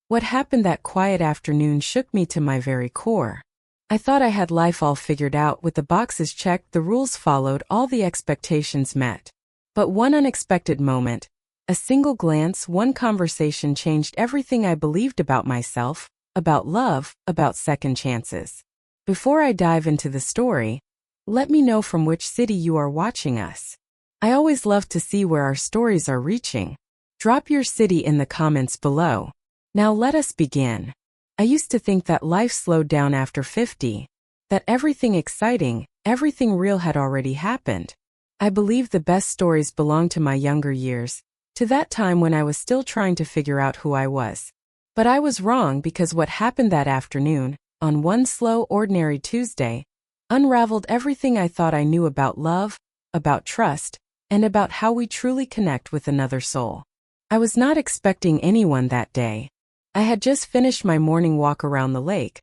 What happened that quiet afternoon shook me to my very core. I thought I had life all figured out, with the boxes checked, the rules followed, all the expectations met. But one unexpected moment, a single glance, one conversation changed everything I believed about myself, about love, about second chances. Before I dive into the story, let me know from which city you are watching us. I always love to see where our stories are reaching. Drop your city in the comments below. Now let us begin. I used to think that life slowed down after 50, that everything exciting, everything real had already happened. I believed the best stories belonged to my younger years, to that time when I was still trying to figure out who I was. But I was wrong, because what happened that afternoon, on one slow, ordinary Tuesday, unraveled everything I thought I knew about love, about trust, and about how we truly connect with another soul. I was not expecting anyone that day. I had just finished my morning walk around the lake,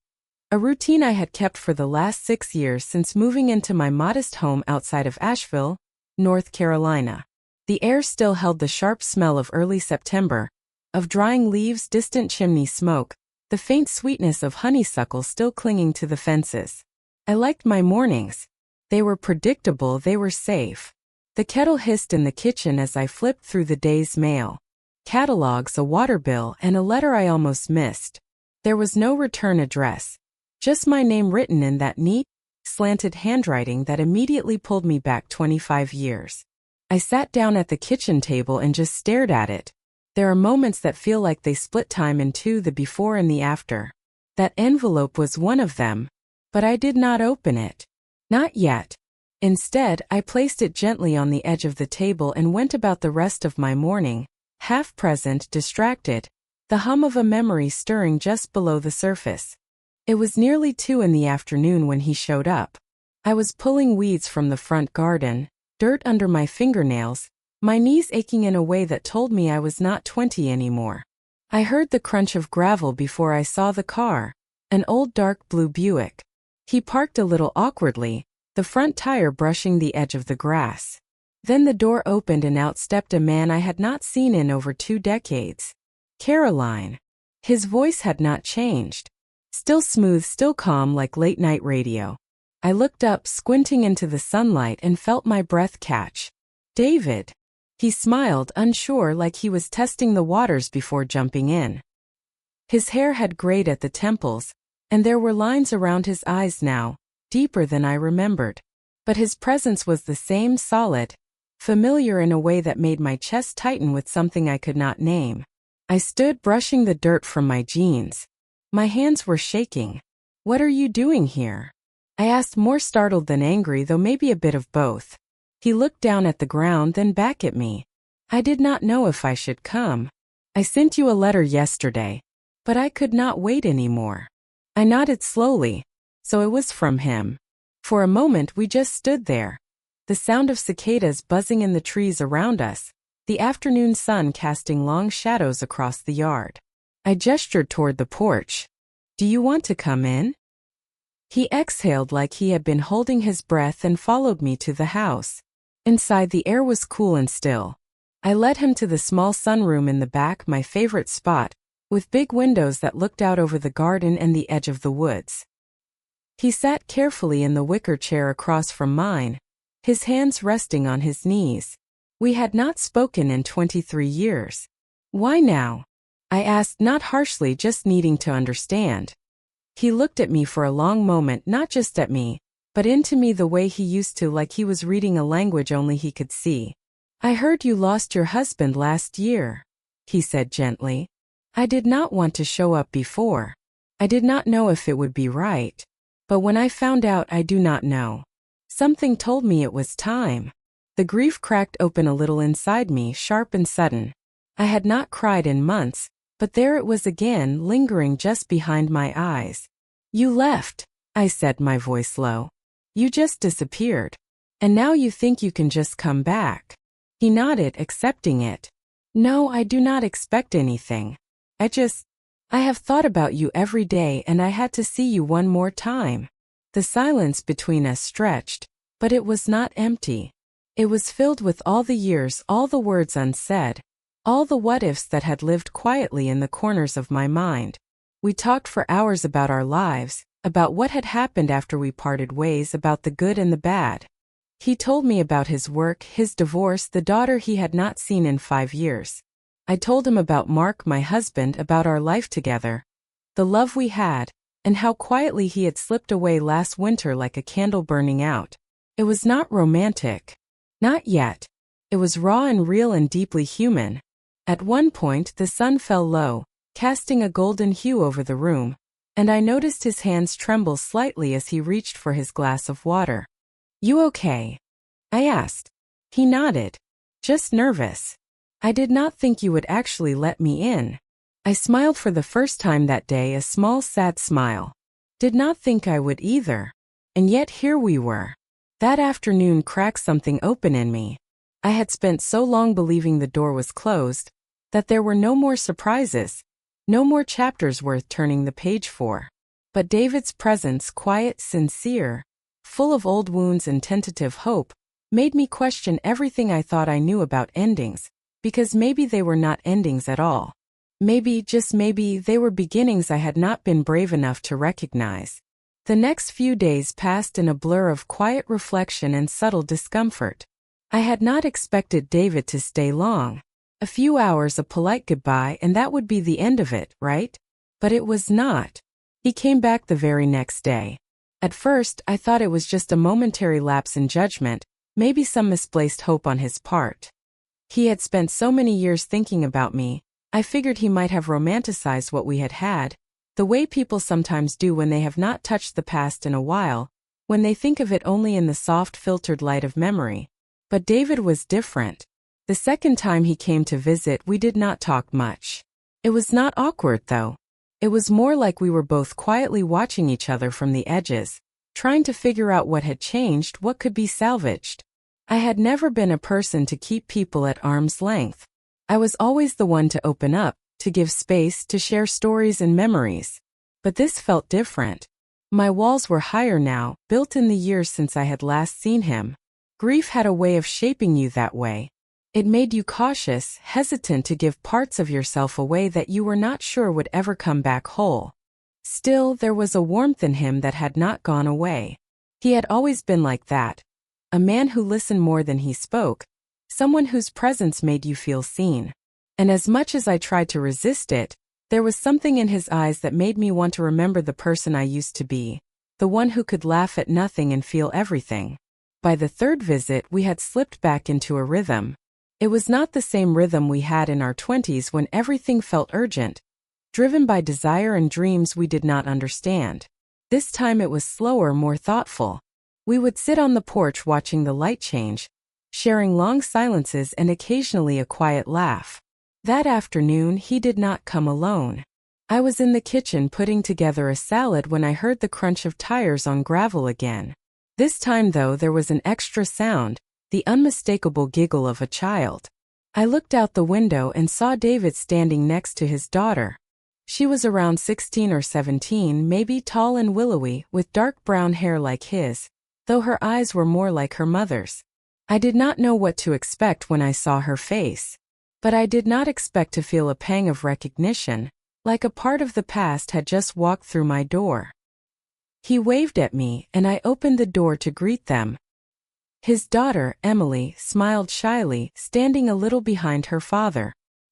a routine I had kept for the last 6 years since moving into my modest home outside of Asheville, North Carolina. The air still held the sharp smell of early September, of drying leaves, distant chimney smoke, the faint sweetness of honeysuckle still clinging to the fences. I liked my mornings. They were predictable, they were safe. The kettle hissed in the kitchen as I flipped through the day's mail. Catalogs, a water bill, and a letter I almost missed. There was no return address, just my name written in that neat, slanted handwriting that immediately pulled me back 25 years. I sat down at the kitchen table and just stared at it. There are moments that feel like they split time in two, the before and the after. That envelope was one of them, but I did not open it. Not yet. Instead, I placed it gently on the edge of the table and went about the rest of my morning, half present, distracted, the hum of a memory stirring just below the surface. It was nearly 2 in the afternoon when he showed up. I was pulling weeds from the front garden, dirt under my fingernails, my knees aching in a way that told me I was not 20 anymore. I heard the crunch of gravel before I saw the car, an old dark blue Buick. He parked a little awkwardly, the front tire brushing the edge of the grass. Then the door opened and out stepped a man I had not seen in over 2 decades. Caroline. His voice had not changed. Still smooth, still calm, like late-night radio. I looked up, squinting into the sunlight, and felt my breath catch. David. He smiled, unsure, like he was testing the waters before jumping in. His hair had grayed at the temples, and there were lines around his eyes now, deeper than I remembered. But his presence was the same, solid, familiar in a way that made my chest tighten with something I could not name. I stood, brushing the dirt from my jeans. My hands were shaking. "What are you doing here?" I asked, more startled than angry, though maybe a bit of both. He looked down at the ground, then back at me. "I did not know if I should come. I sent you a letter yesterday, but I could not wait anymore." I nodded slowly. So it was from him. For a moment we just stood there. The sound of cicadas buzzing in the trees around us, the afternoon sun casting long shadows across the yard. I gestured toward the porch. "Do you want to come in?" He exhaled like he had been holding his breath and followed me to the house. Inside, the air was cool and still. I led him to the small sunroom in the back, my favorite spot, with big windows that looked out over the garden and the edge of the woods. He sat carefully in the wicker chair across from mine, his hands resting on his knees. We had not spoken in 23 years. "Why now?" I asked, not harshly, just needing to understand. He looked at me for a long moment, not just at me, but into me the way he used to, like he was reading a language only he could see. "I heard you lost your husband last year," he said gently. I did not want to show up before. I did not know if it would be right. But when I found out, I do not know. Something told me it was time. The grief cracked open a little inside me, sharp and sudden. I had not cried in months, but there it was again, lingering just behind my eyes. "You left," I said, my voice low. "You just disappeared. And now you think you can just come back." He nodded, accepting it. "No, I do not expect anything. I have thought about you every day, and I had to see you one more time." The silence between us stretched, but it was not empty. It was filled with all the years, all the words unsaid, All the what-ifs that had lived quietly in the corners of my mind. We talked for hours about our lives, about what had happened after we parted ways, about the good and the bad. He told me about his work, his divorce, the daughter he had not seen in 5 years. I told him about Mark, my husband, about our life together, the love we had, and how quietly he had slipped away last winter like a candle burning out. It was not romantic. Not yet. It was raw and real and deeply human. At one point the sun fell low, casting a golden hue over the room, and I noticed his hands tremble slightly as he reached for his glass of water. "You okay?" I asked. He nodded. "Just nervous. I did not think you would actually let me in." I smiled for the first time that day, a small sad smile. Did not think I would either. And yet here we were. That afternoon cracked something open in me. I had spent so long believing the door was closed, that there were no more surprises, no more chapters worth turning the page for. But David's presence, quiet, sincere, full of old wounds and tentative hope, made me question everything I thought I knew about endings, because maybe they were not endings at all. Maybe, just maybe, they were beginnings I had not been brave enough to recognize. The next few days passed in a blur of quiet reflection and subtle discomfort. I had not expected David to stay long. A few hours, a polite goodbye, and that would be the end of it, right? But it was not. He came back the very next day. At first, I thought it was just a momentary lapse in judgment, maybe some misplaced hope on his part. He had spent so many years thinking about me, I figured he might have romanticized what we had, the way people sometimes do when they have not touched the past in a while, when they think of it only in the soft filtered light of memory. But David was different. The second time he came to visit, we did not talk much. It was not awkward though. It was more like we were both quietly watching each other from the edges, trying to figure out what had changed, what could be salvaged. I had never been a person to keep people at arm's length. I was always the one to open up, to give space, to share stories and memories. But this felt different. My walls were higher now, built in the years since I had last seen him. Grief had a way of shaping you that way. It made you cautious, hesitant to give parts of yourself away that you were not sure would ever come back whole. Still, there was a warmth in him that had not gone away. He had always been like that. A man who listened more than he spoke, someone whose presence made you feel seen. And as much as I tried to resist it, there was something in his eyes that made me want to remember the person I used to be, the one who could laugh at nothing and feel everything. By the third visit, we had slipped back into a rhythm. It was not the same rhythm we had in our 20s when everything felt urgent, driven by desire and dreams we did not understand. This time it was slower, more thoughtful. We would sit on the porch watching the light change, sharing long silences and occasionally a quiet laugh. That afternoon he did not come alone. I was in the kitchen putting together a salad when I heard the crunch of tires on gravel again. This time though there was an extra sound, the unmistakable giggle of a child. I looked out the window and saw David standing next to his daughter. She was around 16 or 17, maybe, tall and willowy, with dark brown hair like his, though her eyes were more like her mother's. I did not know what to expect when I saw her face. But I did not expect to feel a pang of recognition, like a part of the past had just walked through my door. He waved at me, and I opened the door to greet them. His daughter, Emily, smiled shyly, standing a little behind her father.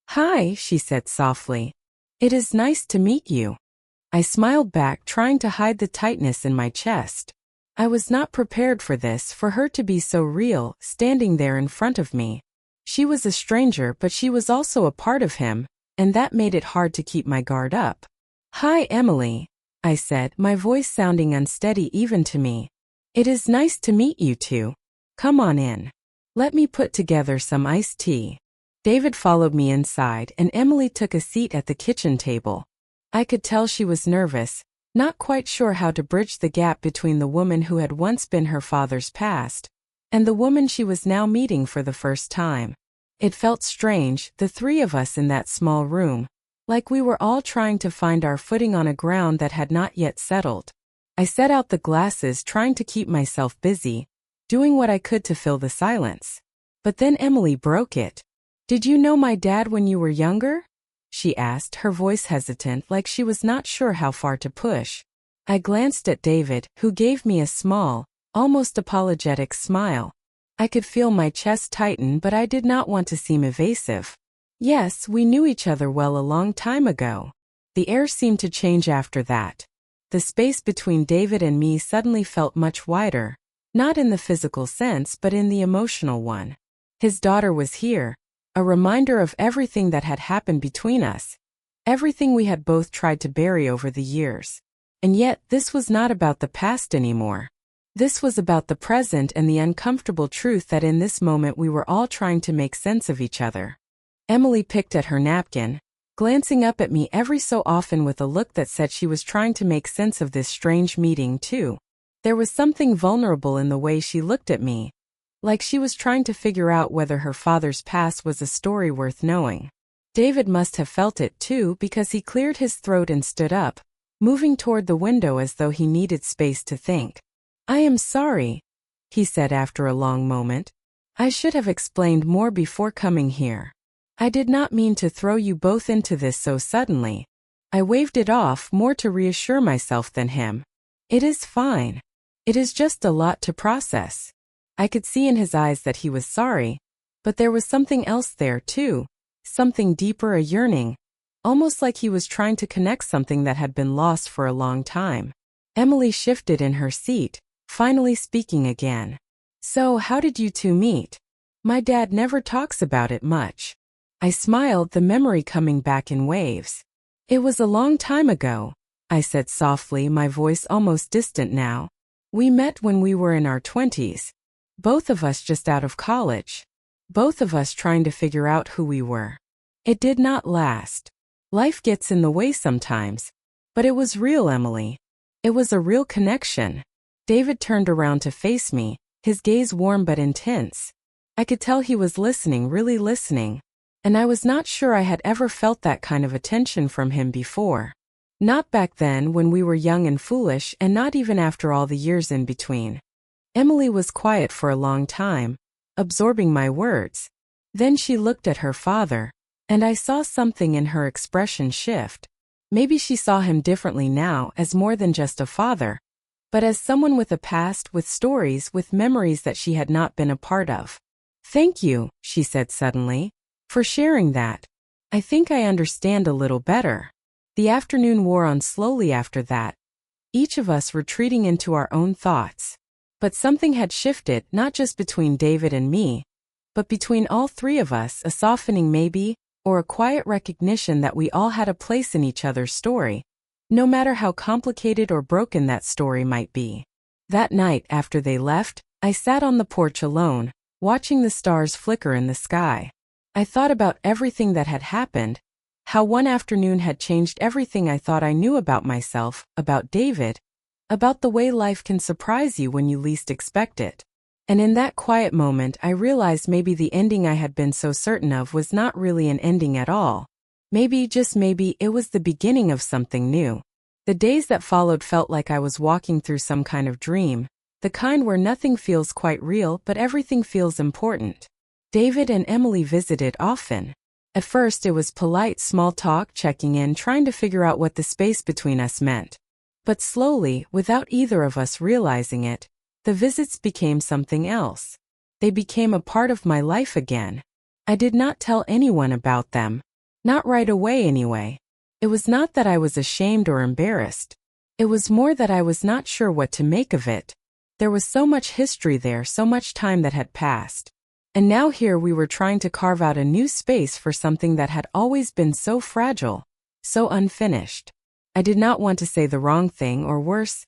"Hi," she said softly. "It is nice to meet you." I smiled back, trying to hide the tightness in my chest. I was not prepared for this, for her to be so real, standing there in front of me. She was a stranger, but she was also a part of him, and that made it hard to keep my guard up. "Hi, Emily," I said, my voice sounding unsteady even to me. "It is nice to meet you too. Come on in. Let me put together some iced tea." David followed me inside, and Emily took a seat at the kitchen table. I could tell she was nervous, not quite sure how to bridge the gap between the woman who had once been her father's past, and the woman she was now meeting for the first time. It felt strange, the three of us in that small room, like we were all trying to find our footing on a ground that had not yet settled. I set out the glasses, trying to keep myself busy, doing what I could to fill the silence. But then Emily broke it. Did you know my dad when you were younger? She asked, her voice hesitant, like she was not sure how far to push. I glanced at David, who gave me a small, almost apologetic smile. I could feel my chest tighten, but I did not want to seem evasive. Yes, we knew each other well a long time ago. The air seemed to change after that. The space between David and me suddenly felt much wider, not in the physical sense but in the emotional one. His daughter was here, a reminder of everything that had happened between us, everything we had both tried to bury over the years. And yet, this was not about the past anymore. This was about the present and the uncomfortable truth that in this moment we were all trying to make sense of each other. Emily picked at her napkin, glancing up at me every so often with a look that said she was trying to make sense of this strange meeting too. There was something vulnerable in the way she looked at me, like she was trying to figure out whether her father's past was a story worth knowing. David must have felt it too, because he cleared his throat and stood up, moving toward the window as though he needed space to think. I am sorry, he said after a long moment. I should have explained more before coming here. I did not mean to throw you both into this so suddenly. I waved it off more to reassure myself than him. It is fine. It is just a lot to process. I could see in his eyes that he was sorry, but there was something else there too, something deeper, a yearning, almost like he was trying to connect something that had been lost for a long time. Emily shifted in her seat, finally speaking again. So, how did you two meet? My dad never talks about it much. I smiled, the memory coming back in waves. It was a long time ago, I said softly, my voice almost distant now. We met when we were in our 20s. Both of us just out of college. Both of us trying to figure out who we were. It did not last. Life gets in the way sometimes. But it was real, Emily. It was a real connection. David turned around to face me, his gaze warm but intense. I could tell he was listening, really listening. And I was not sure I had ever felt that kind of attention from him before. Not back then when we were young and foolish, and not even after all the years in between. Emily was quiet for a long time, absorbing my words. Then she looked at her father, and I saw something in her expression shift. Maybe she saw him differently now, as more than just a father, but as someone with a past, with stories, with memories that she had not been a part of. Thank you, she said suddenly, for sharing that. I think I understand a little better. The afternoon wore on slowly after that, each of us retreating into our own thoughts. But something had shifted, not just between David and me, but between all three of us, a softening maybe, or a quiet recognition that we all had a place in each other's story, no matter how complicated or broken that story might be. That night after they left, I sat on the porch alone, watching the stars flicker in the sky. I thought about everything that had happened, how one afternoon had changed everything I thought I knew about myself, about David, about the way life can surprise you when you least expect it. And in that quiet moment I realized maybe the ending I had been so certain of was not really an ending at all. Maybe, just maybe, it was the beginning of something new. The days that followed felt like I was walking through some kind of dream, the kind where nothing feels quite real but everything feels important. David and Emily visited often. At first it was polite small talk, checking in, trying to figure out what the space between us meant. But slowly, without either of us realizing it, the visits became something else. They became a part of my life again. I did not tell anyone about them. Not right away anyway. It was not that I was ashamed or embarrassed. It was more that I was not sure what to make of it. There was so much history there, so much time that had passed. And now here we were trying to carve out a new space for something that had always been so fragile, so unfinished. I did not want to say the wrong thing, or worse,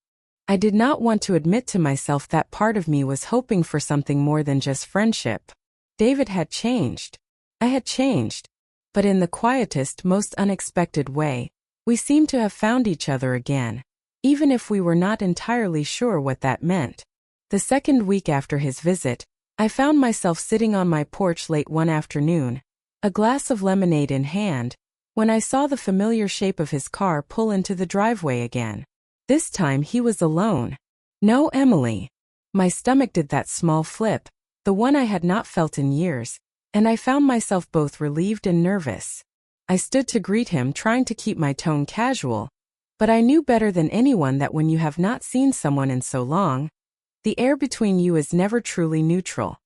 I did not want to admit to myself that part of me was hoping for something more than just friendship. David had changed. I had changed. But in the quietest, most unexpected way, we seemed to have found each other again, even if we were not entirely sure what that meant. The second week after his visit, I found myself sitting on my porch late one afternoon, a glass of lemonade in hand, when I saw the familiar shape of his car pull into the driveway again. This time he was alone. No Emily. My stomach did that small flip, the one I had not felt in years, and I found myself both relieved and nervous. I stood to greet him, trying to keep my tone casual, but I knew better than anyone that when you have not seen someone in so long, the air between you is never truly neutral.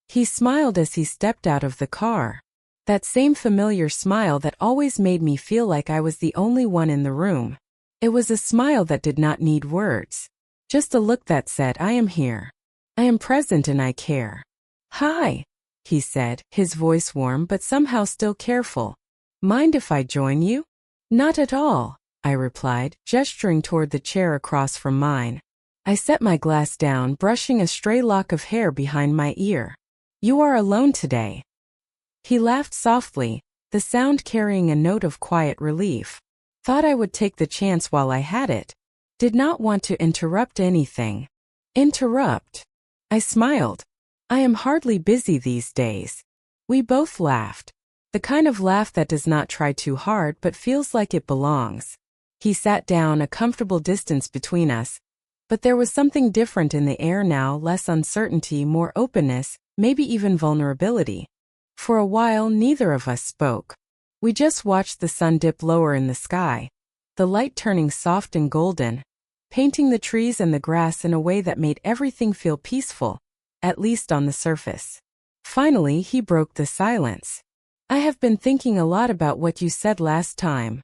He smiled as he stepped out of the car. That same familiar smile that always made me feel like I was the only one in the room. It was a smile that did not need words. Just a look that said, I am here. I am present and I care. Hi, he said, his voice warm but somehow still careful. Mind if I join you? Not at all, I replied, gesturing toward the chair across from mine. I set my glass down, brushing a stray lock of hair behind my ear. You are alone today. He laughed softly, the sound carrying a note of quiet relief. Thought I would take the chance while I had it. Did not want to interrupt anything. Interrupt? I smiled. I am hardly busy these days. We both laughed. The kind of laugh that does not try too hard but feels like it belongs. He sat down, a comfortable distance between us. But there was something different in the air now, less uncertainty, more openness, maybe even vulnerability. For a while, neither of us spoke. We just watched the sun dip lower in the sky, the light turning soft and golden, painting the trees and the grass in a way that made everything feel peaceful, at least on the surface. Finally, he broke the silence. I have been thinking a lot about what you said last time,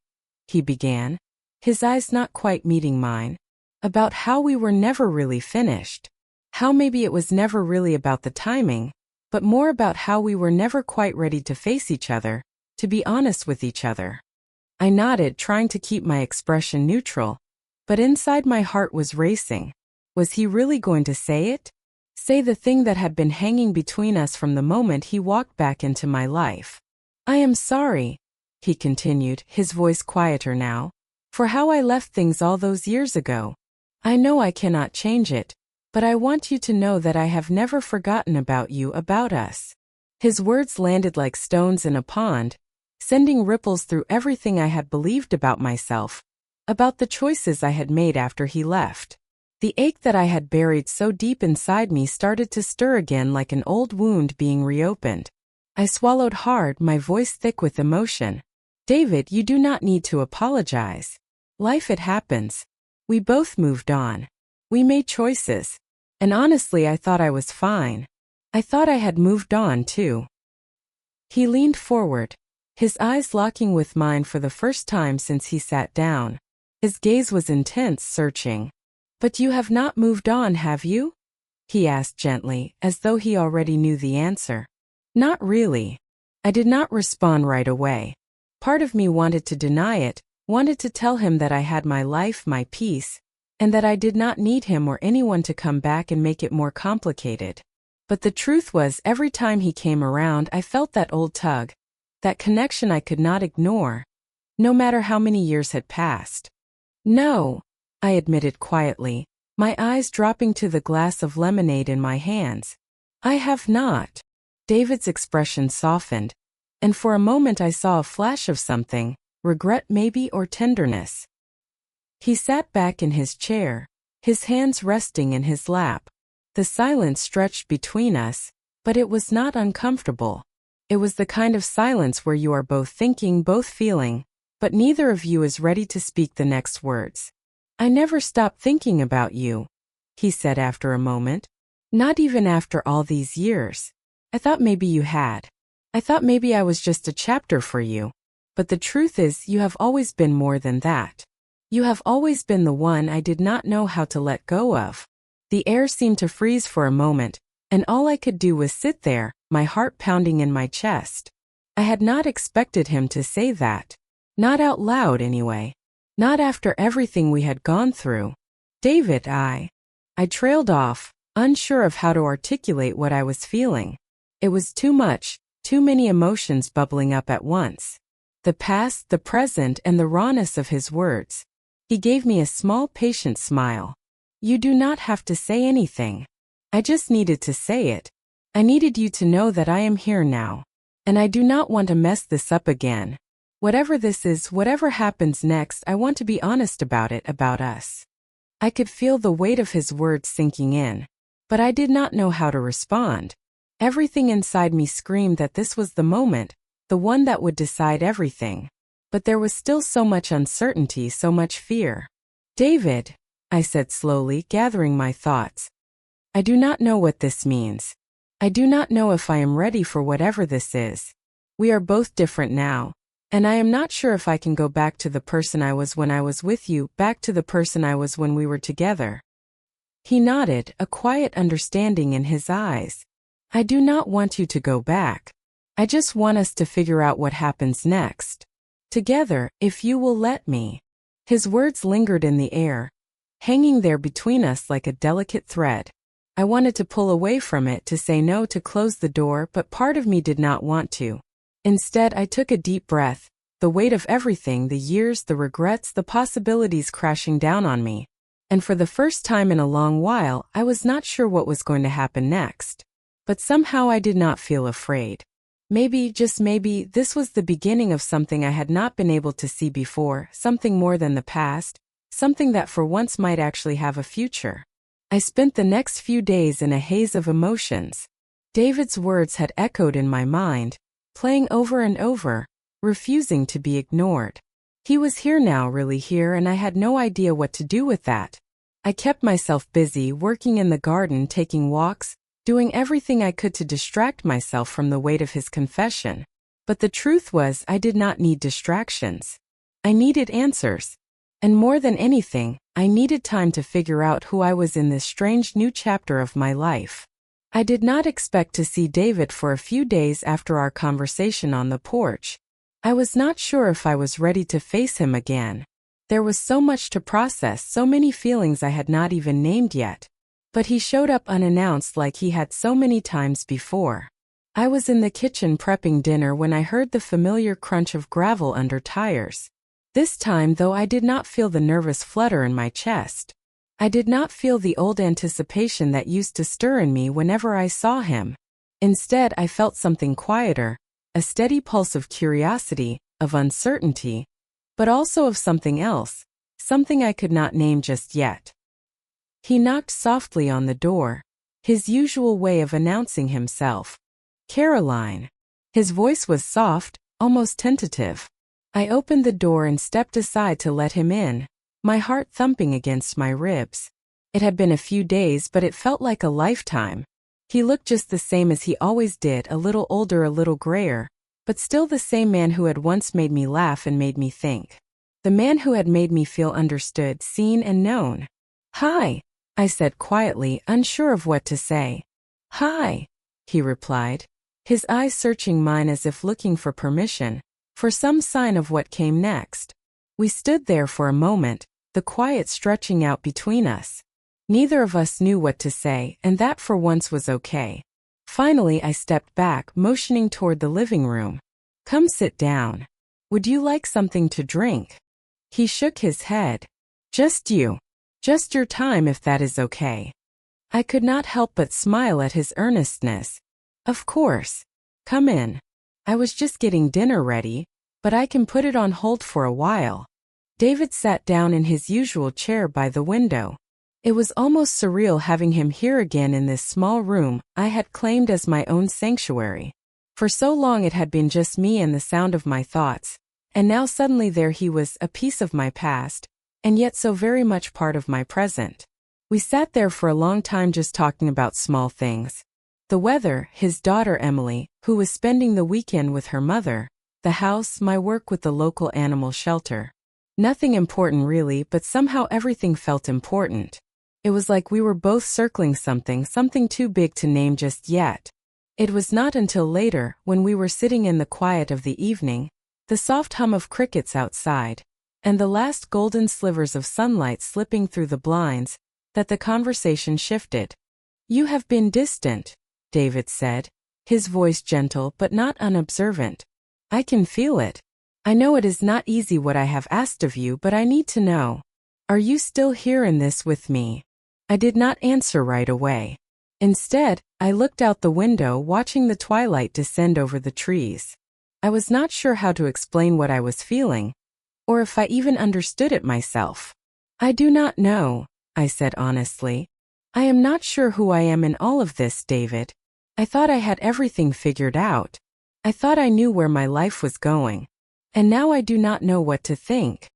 he began, his eyes not quite meeting mine, about how we were never really finished, how maybe it was never really about the timing, but more about how we were never quite ready to face each other, to be honest with each other. I nodded, trying to keep my expression neutral, but inside my heart was racing. Was he really going to say it? Say the thing that had been hanging between us from the moment he walked back into my life. I am sorry, he continued, his voice quieter now, for how I left things all those years ago. I know I cannot change it, but I want you to know that I have never forgotten about you, about us. His words landed like stones in a pond, sending ripples through everything I had believed about myself, about the choices I had made after he left. The ache that I had buried so deep inside me started to stir again like an old wound being reopened. I swallowed hard, my voice thick with emotion. David, you do not need to apologize. Life, it happens. We both moved on. We made choices. And honestly, I thought I was fine. I thought I had moved on too. He leaned forward, his eyes locking with mine for the first time since he sat down. His gaze was intense, searching. But you have not moved on, have you? He asked gently, as though he already knew the answer. Not really. I did not respond right away. Part of me wanted to deny it, wanted to tell him that I had my life, my peace, and that I did not need him or anyone to come back and make it more complicated. But the truth was, every time he came around, I felt that old tug, that connection I could not ignore, no matter how many years had passed. No, I admitted quietly, my eyes dropping to the glass of lemonade in my hands. I have not. David's expression softened, and for a moment I saw a flash of something, regret maybe, or tenderness. He sat back in his chair, his hands resting in his lap. The silence stretched between us, but it was not uncomfortable. It was the kind of silence where you are both thinking, both feeling, but neither of you is ready to speak the next words. I never stopped thinking about you, he said after a moment. Not even after all these years. I thought maybe you had. I thought maybe I was just a chapter for you. But the truth is, you have always been more than that. You have always been the one I did not know how to let go of. The air seemed to freeze for a moment, and all I could do was sit there, my heart pounding in my chest. I had not expected him to say that. Not out loud anyway. Not after everything we had gone through. David, I trailed off, unsure of how to articulate what I was feeling. It was too much, too many emotions bubbling up at once. The past, the present, and the rawness of his words. He gave me a small, patient smile. You do not have to say anything. I just needed to say it. I needed you to know that I am here now. And I do not want to mess this up again. Whatever this is, whatever happens next, I want to be honest about it, about us. I could feel the weight of his words sinking in. But I did not know how to respond. Everything inside me screamed that this was the moment, the one that would decide everything. But there was still so much uncertainty, so much fear. David, I said slowly, gathering my thoughts. I do not know what this means. I do not know if I am ready for whatever this is. We are both different now, and I am not sure if I can go back to the person I was when I was with you, back to the person I was when we were together. He nodded, a quiet understanding in his eyes. I do not want you to go back. I just want us to figure out what happens next. Together, if you will let me. His words lingered in the air, hanging there between us like a delicate thread. I wanted to pull away from it, to say no, to close the door, but part of me did not want to. Instead, I took a deep breath, the weight of everything, the years, the regrets, the possibilities crashing down on me. And for the first time in a long while, I was not sure what was going to happen next. But somehow I did not feel afraid. Maybe, just maybe, this was the beginning of something I had not been able to see before, something more than the past, something that for once might actually have a future. I spent the next few days in a haze of emotions. David's words had echoed in my mind, playing over and over, refusing to be ignored. He was here now, really here, and I had no idea what to do with that. I kept myself busy, working in the garden, taking walks, doing everything I could to distract myself from the weight of his confession. But the truth was, I did not need distractions. I needed answers. And more than anything, I needed time to figure out who I was in this strange new chapter of my life. I did not expect to see David for a few days after our conversation on the porch. I was not sure if I was ready to face him again. There was so much to process, so many feelings I had not even named yet. But he showed up unannounced like he had so many times before. I was in the kitchen prepping dinner when I heard the familiar crunch of gravel under tires. This time, though, I did not feel the nervous flutter in my chest. I did not feel the old anticipation that used to stir in me whenever I saw him. Instead, I felt something quieter, a steady pulse of curiosity, of uncertainty, but also of something else, something I could not name just yet. He knocked softly on the door, his usual way of announcing himself. Caroline. His voice was soft, almost tentative. I opened the door and stepped aside to let him in, my heart thumping against my ribs. It had been a few days, but it felt like a lifetime. He looked just the same as he always did, a little older, a little grayer, but still the same man who had once made me laugh and made me think. The man who had made me feel understood, seen and known. "Hi," I said quietly, unsure of what to say. "Hi," he replied, his eyes searching mine as if looking for permission, for some sign of what came next. We stood there for a moment, the quiet stretching out between us. Neither of us knew what to say, and that for once was okay. Finally, I stepped back, motioning toward the living room. "Come sit down. Would you like something to drink?" He shook his head. "Just you. Just your time, if that is okay." I could not help but smile at his earnestness. "Of course. Come in. I was just getting dinner ready, but I can put it on hold for a while." David sat down in his usual chair by the window. It was almost surreal having him here again in this small room I had claimed as my own sanctuary. For so long it had been just me and the sound of my thoughts, and now suddenly there he was, a piece of my past, and yet so very much part of my present. We sat there for a long time just talking about small things. The weather, his daughter Emily, who was spending the weekend with her mother, the house, my work with the local animal shelter. Nothing important really, but somehow everything felt important. It was like we were both circling something too big to name just yet. It was not until later, when we were sitting in the quiet of the evening, the soft hum of crickets outside, and the last golden slivers of sunlight slipping through the blinds, that the conversation shifted. "You have been distant," David said, his voice gentle but not unobservant. "I can feel it. I know it is not easy what I have asked of you, but I need to know. Are you still here in this with me?" I did not answer right away. Instead, I looked out the window, watching the twilight descend over the trees. I was not sure how to explain what I was feeling, or if I even understood it myself. "I do not know," I said honestly. "I am not sure who I am in all of this, David. I thought I had everything figured out. I thought I knew where my life was going. And now I do not know what to think.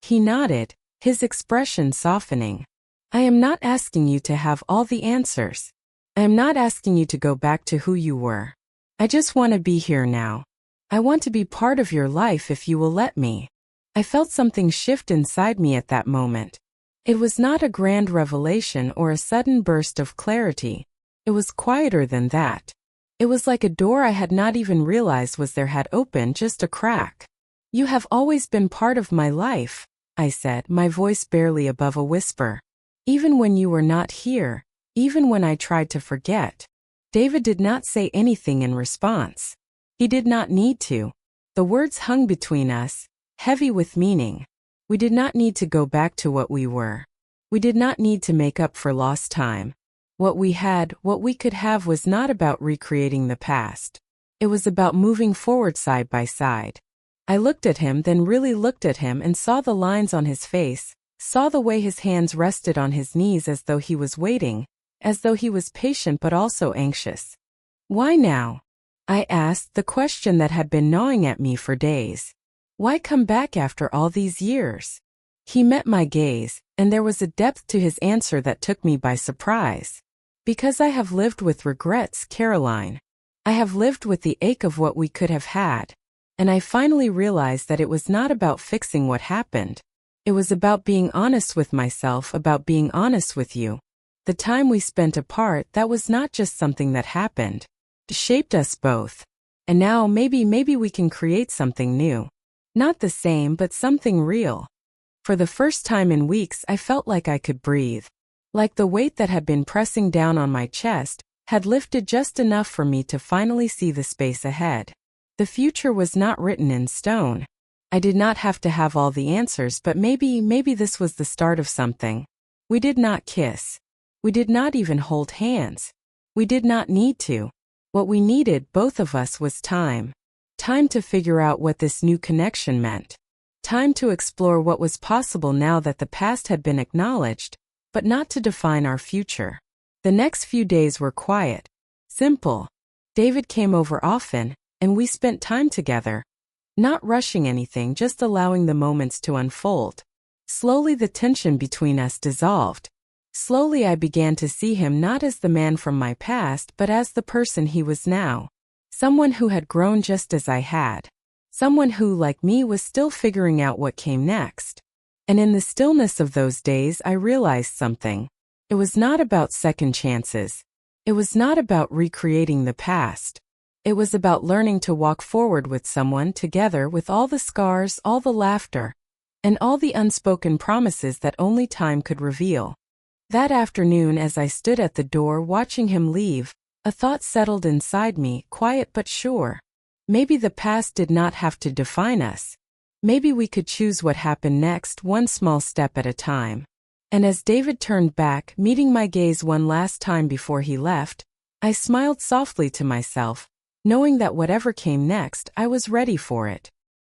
He nodded, his expression softening. I am not asking you to have all the answers. I am not asking you to go back to who you were. I just want to be here now. I want to be part of your life if you will let me. I felt something shift inside me at that moment. It was not a grand revelation or a sudden burst of clarity. It was quieter than that. It was like a door I had not even realized was there had opened, just a crack. You have always been part of my life, I said, my voice barely above a whisper. Even when you were not here, even when I tried to forget. David did not say anything in response. He did not need to. The words hung between us, heavy with meaning. We did not need to go back to what we were. We did not need to make up for lost time. What we had, what we could have was not about recreating the past. It was about moving forward side by side. I looked at him, then really looked at him and saw the lines on his face, saw the way his hands rested on his knees as though he was waiting, as though he was patient but also anxious. Why now? I asked, the question that had been gnawing at me for days. Why come back after all these years? He met my gaze, and there was a depth to his answer that took me by surprise. Because I have lived with regrets, Caroline. I have lived with the ache of what we could have had. And I finally realized that it was not about fixing what happened. It was about being honest with myself, about being honest with you. The time we spent apart, that was not just something that happened. It shaped us both. And now maybe we can create something new. Not the same, but something real. For the first time in weeks, I felt like I could breathe. Like the weight that had been pressing down on my chest had lifted just enough for me to finally see the space ahead. The future was not written in stone. I did not have to have all the answers, but maybe this was the start of something. We did not kiss. We did not even hold hands. We did not need to. What we needed, both of us, was time. Time to figure out what this new connection meant. Time to explore what was possible now that the past had been acknowledged, but not to define our future. The next few days were quiet, simple. David came over often, and we spent time together. Not rushing anything, just allowing the moments to unfold. Slowly the tension between us dissolved. Slowly I began to see him not as the man from my past, but as the person he was now. Someone who had grown just as I had. Someone who, like me, was still figuring out what came next. And in the stillness of those days, I realized something. It was not about second chances. It was not about recreating the past. It was about learning to walk forward with someone together, with all the scars, all the laughter, and all the unspoken promises that only time could reveal. That afternoon, as I stood at the door watching him leave, a thought settled inside me, quiet but sure. Maybe the past did not have to define us. Maybe we could choose what happened next, one small step at a time. And as David turned back, meeting my gaze one last time before he left, I smiled softly to myself, knowing that whatever came next, I was ready for it.